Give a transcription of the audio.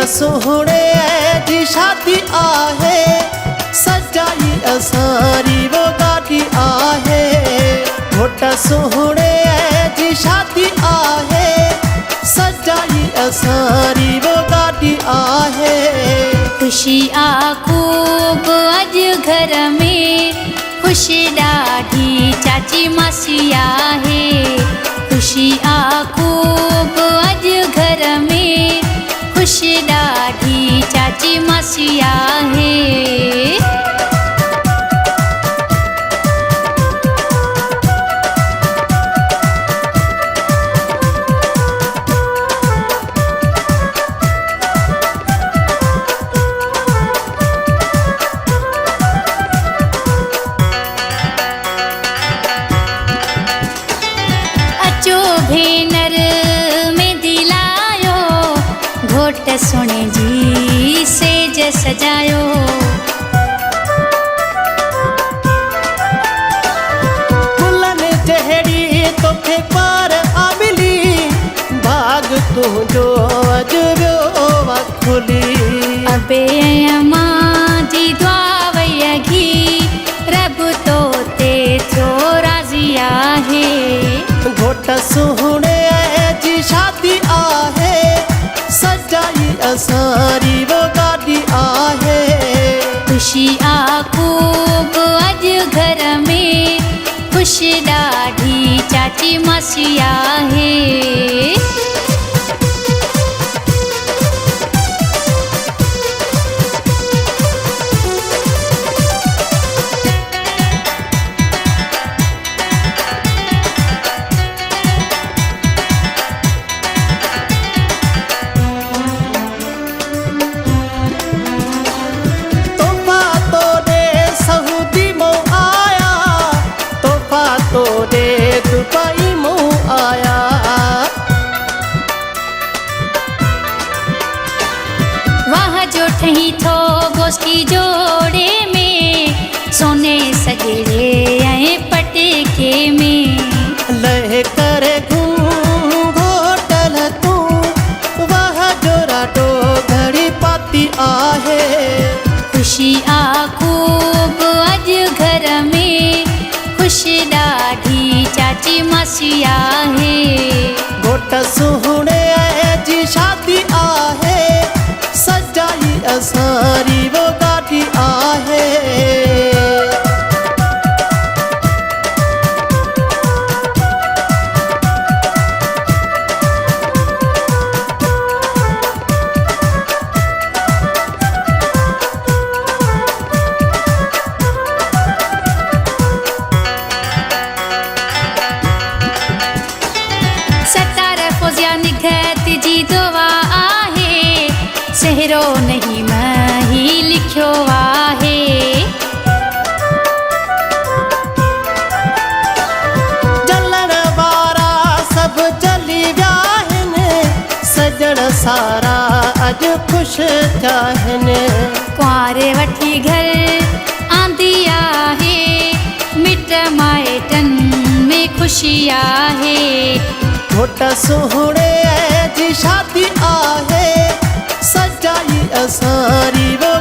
सोहणे जी शादी आहे सजाई असारी वो गाड़ी आहे। घोट सोहणे जी शादी आहे सजाई असारी वो गाड़ी आहे। खुशी खूब अज घर में खुशी ॾाढी चाची मासी आहे। खुशी खूब अज घर में खुशी ॾाढी चाची मासी आहे। भेनर में दिलायो घोट सुने जी सेज सजायो। फुलन जहड़ी तोखे पार आमिली भाग तुझो अज व्यो खुली। अबे मां जी दुआ वयगी रब तो ते थो राज़ी आहे। घोट सोहणे जी शादी आहे सजाई असारी वो गाड़ी आहे। खुशी खूब अज घर में खुशी ॾाढी चाची मासी आहे। दुबई मो आया वाह जो ठही थो गोश्ती जोड़े में सोने सगड़े ऐं पटके में। लह करे घोटल तू वाह जो राडो घड़ी पाती आहे। खुशी खूब अज घर में खुशी ॾाढी चाची मासी आहे। घोट सोहणे जी शादी आहे सजाई असारी वो गाड़ी आहे। निघत जी दुआ आहे सहरो नहीं मही लिखियो आहे। जलण वारा सब जली विया आहिनि सजण सारा अज खुश थिया आहिनि। कुंवारे वठी घर आंदी आहे मिट माइटन में खुशी आहे। घोट सोहणे जी शादी आहे सजाई असारी वो